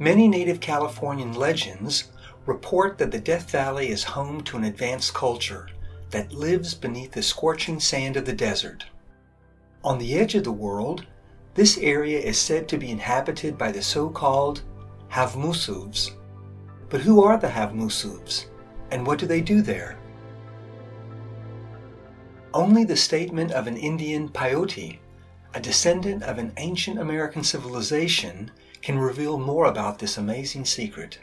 Many Native Californian legends report that the Death Valley is home to an advanced culture that lives beneath the scorching sand of the desert. On the edge of the world, this area is said to be inhabited by the so-called Hav-Musuvs. But who are the Hav-Musuvs, and what do they do there? Only the statement of an Indian Paiute, a descendant of an ancient American civilization, can reveal more about this amazing secret.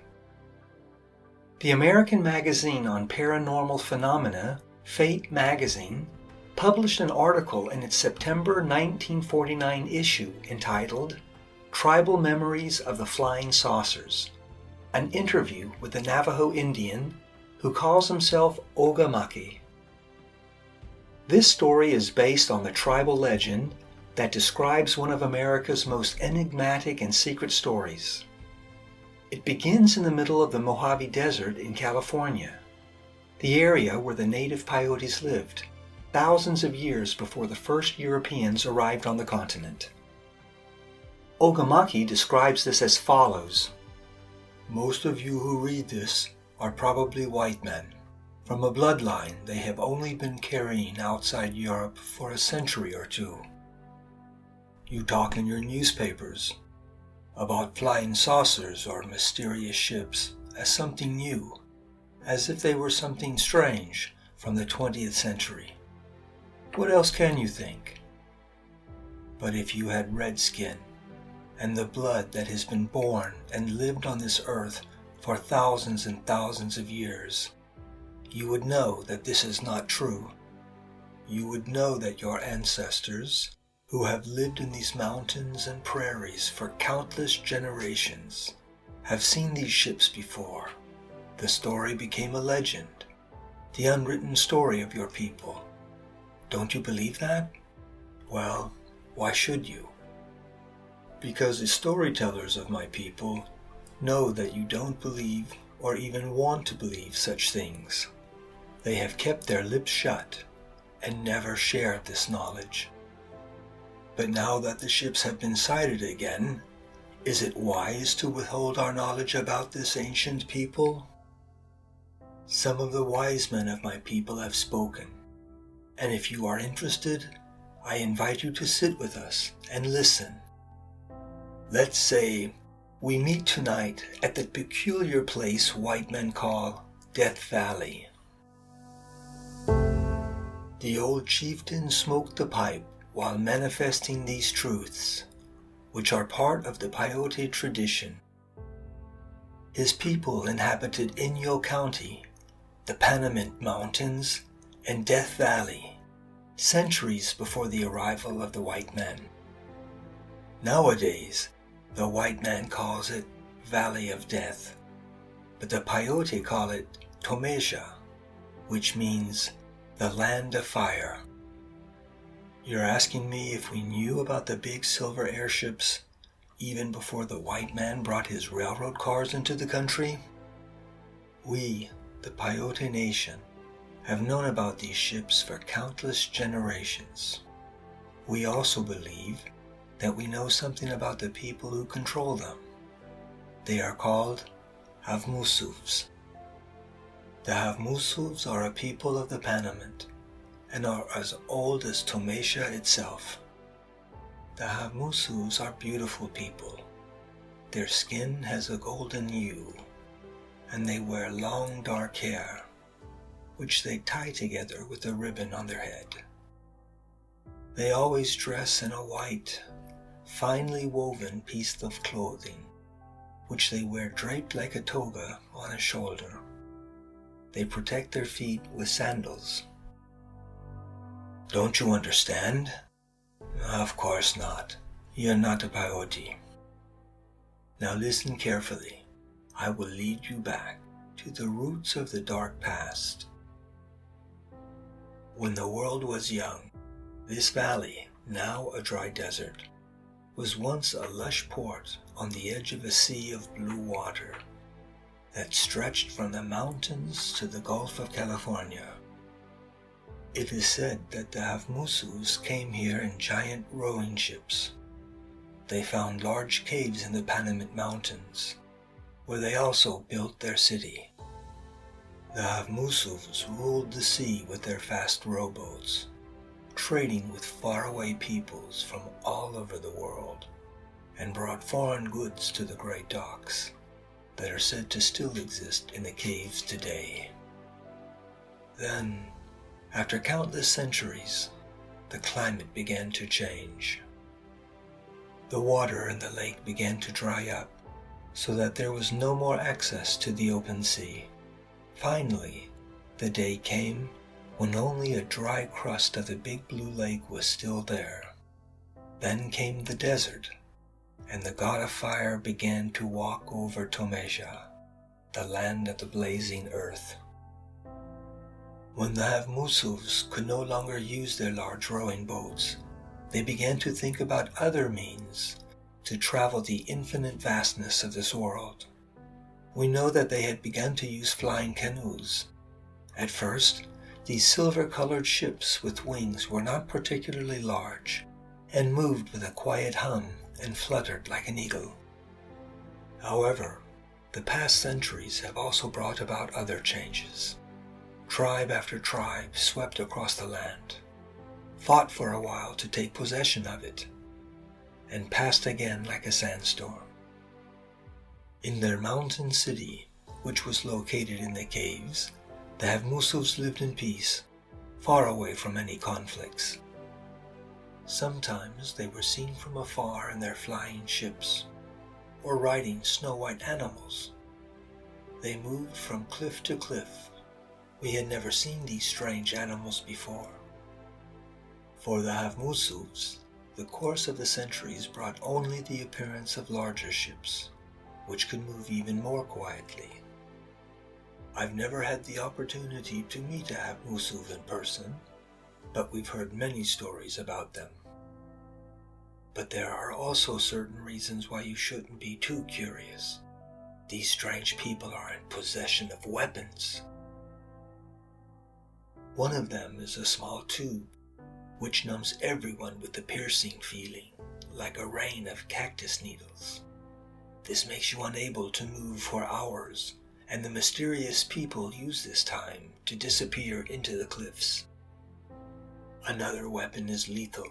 The American magazine on paranormal phenomena, Fate magazine, published an article in its September 1949 issue entitled Tribal Memories of the Flying Saucers, an interview with a Navajo Indian who calls himself Oga-Make. This story is based on the tribal legend that describes one of America's most enigmatic and secret stories. It begins in the middle of the Mojave Desert in California, the area where the native Paiutes lived, thousands of years before the first Europeans arrived on the continent. Oga-Make describes this as follows. Most of you who read this are probably white men. From a bloodline they have only been carrying outside Europe for a century or two. You talk in your newspapers about flying saucers or mysterious ships as something new, as if they were something strange from the 20th century. What else can you think? But if you had red skin and the blood that has been born and lived on this earth for thousands and thousands of years, you would know that this is not true. You would know that your ancestors, who have lived in these mountains and prairies for countless generations, have seen these ships before. The story became a legend, the unwritten story of your people. Don't you believe that? Well, why should you? Because the storytellers of my people know that you don't believe or even want to believe such things. They have kept their lips shut and never shared this knowledge. But now that the ships have been sighted again, is it wise to withhold our knowledge about this ancient people? Some of the wise men of my people have spoken, and if you are interested, I invite you to sit with us and listen. Let's say we meet tonight at the peculiar place white men call Death Valley. The old chieftain smoked the pipe while manifesting these truths, which are part of the Paiute tradition. His people inhabited Inyo County, the Panamint Mountains, and Death Valley, centuries before the arrival of the white men. Nowadays, the white man calls it Valley of Death, but the Paiute call it Tomesha, which means the land of fire. You're asking me if we knew about the big silver airships even before the white man brought his railroad cars into the country? We, the Paiute Nation, have known about these ships for countless generations. We also believe that we know something about the people who control them. They are called Hav-Musuvs. The Hav-Musuvs are a people of the Panamint and are as old as Tomesha itself. The Hav-Musuvs are beautiful people. Their skin has a golden hue, and they wear long dark hair, which they tie together with a ribbon on their head. They always dress in a white, finely woven piece of clothing, which they wear draped like a toga on a shoulder. They protect their feet with sandals. Don't you understand? Of course not. You're not a Paiute. Now listen carefully. I will lead you back to the roots of the dark past. When the world was young, this valley, now a dry desert, was once a lush port on the edge of a sea of blue water that stretched from the mountains to the Gulf of California. It is said that the Hav-Musuvs came here in giant rowing ships. They found large caves in the Panamint Mountains where they also built their city. The Hav-Musuvs ruled the sea with their fast rowboats, trading with faraway peoples from all over the world, and brought foreign goods to the great docks that are said to still exist in the caves today. Then, after countless centuries, the climate began to change. The water in the lake began to dry up, so that there was no more access to the open sea. Finally, the day came when only a dry crust of the big blue lake was still there. Then came the desert, and the god of fire began to walk over Tomesha, the land of the blazing earth. When the Hav-Musuvs could no longer use their large rowing boats, they began to think about other means to travel the infinite vastness of this world. We know that they had begun to use flying canoes. At first, these silver-colored ships with wings were not particularly large, and moved with a quiet hum and fluttered like an eagle. However, the past centuries have also brought about other changes. Tribe after tribe swept across the land, fought for a while to take possession of it, and passed again like a sandstorm. In their mountain city, which was located in the caves, the Hav-Musuvs lived in peace, far away from any conflicts. Sometimes they were seen from afar in their flying ships, or riding snow-white animals. They moved from cliff to cliff. We had never seen these strange animals before. For the Hav-Musuvs, the course of the centuries brought only the appearance of larger ships, which could move even more quietly. I've never had the opportunity to meet a Hav-Musuv in person, but we've heard many stories about them. But there are also certain reasons why you shouldn't be too curious. These strange people are in possession of weapons. One of them is a small tube, which numbs everyone with the piercing feeling, like a rain of cactus needles. This makes you unable to move for hours, and the mysterious people use this time to disappear into the cliffs. Another weapon is lethal.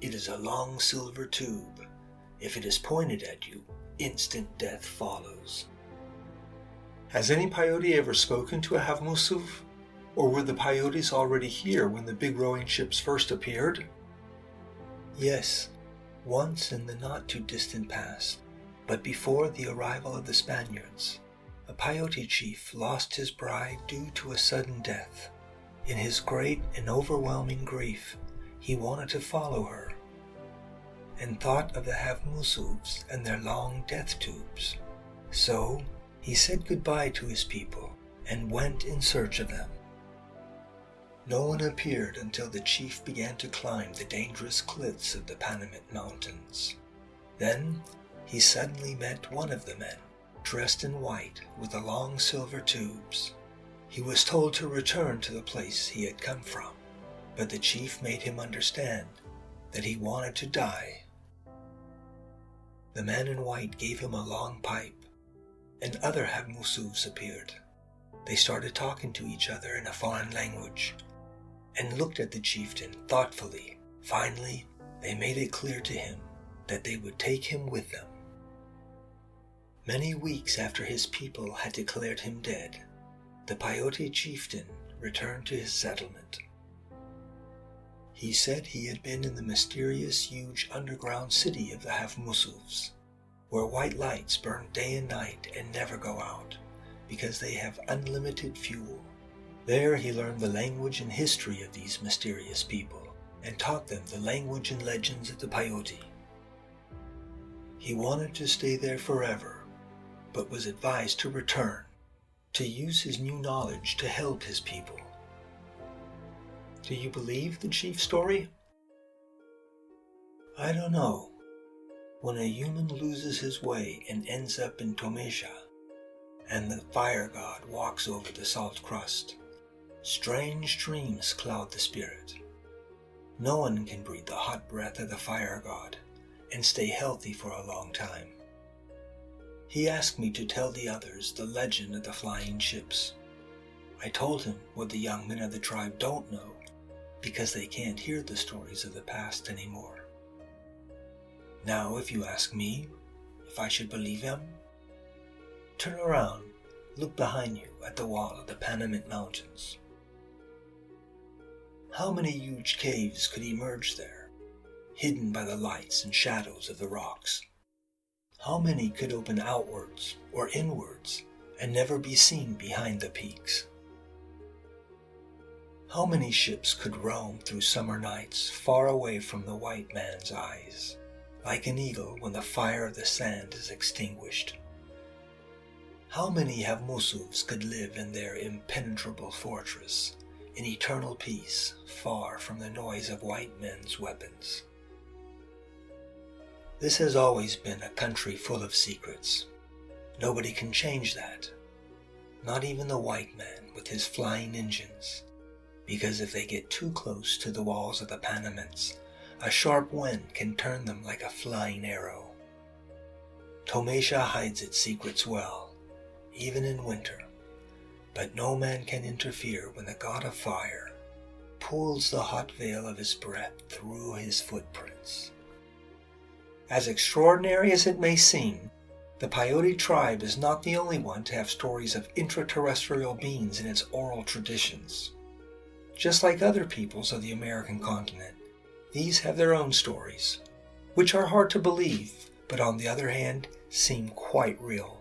It is a long silver tube. If it is pointed at you, instant death follows. Has any peyote ever spoken to a Hav-Musuv? Or were the peyotes already here when the big rowing ships first appeared? Yes, once in the not-too-distant past, but before the arrival of the Spaniards, a peyote chief lost his bride due to a sudden death. In his great and overwhelming grief, he wanted to follow her, and thought of the Hav-Musuvs and their long death tubes. So, he said goodbye to his people and went in search of them. No one appeared until the chief began to climb the dangerous cliffs of the Panamint Mountains. Then, he suddenly met one of the men, dressed in white with the long silver tubes. He was told to return to the place he had come from, but the chief made him understand that he wanted to die. The man in white gave him a long pipe, and other Hav-Musuvs appeared. They started talking to each other in a foreign language, and looked at the chieftain thoughtfully. Finally, they made it clear to him that they would take him with them. Many weeks after his people had declared him dead, the peyote chieftain returned to his settlement. He said he had been in the mysterious huge underground city of the Hav-Musuvs, where white lights burn day and night and never go out, because they have unlimited fuel. There he learned the language and history of these mysterious people, and taught them the language and legends of the peyote. He wanted to stay there forever, but was advised to return, to use his new knowledge to help his people. Do you believe the chief's story? I don't know. When a human loses his way and ends up in Tomesha, and the fire god walks over the salt crust, strange dreams cloud the spirit. No one can breathe the hot breath of the fire god and stay healthy for a long time. He asked me to tell the others the legend of the flying ships. I told him what the young men of the tribe don't know, because they can't hear the stories of the past anymore. Now, if you ask me if I should believe him, turn around, look behind you at the wall of the Panamint Mountains. How many huge caves could emerge there, hidden by the lights and shadows of the rocks? How many could open outwards or inwards and never be seen behind the peaks? How many ships could roam through summer nights far away from the white man's eyes, like an eagle when the fire of the sand is extinguished? How many Hav-Musuvs could live in their impenetrable fortress, in eternal peace, far from the noise of white men's weapons? This has always been a country full of secrets. Nobody can change that. Not even the white man with his flying engines. Because if they get too close to the walls of the Panamints, a sharp wind can turn them like a flying arrow. Tomasha hides its secrets well, even in winter, but no man can interfere when the god of fire pulls the hot veil of his breath through his footprints. As extraordinary as it may seem, the Paiute tribe is not the only one to have stories of intraterrestrial beings in its oral traditions. Just like other peoples of the American continent, these have their own stories, which are hard to believe, but on the other hand, seem quite real.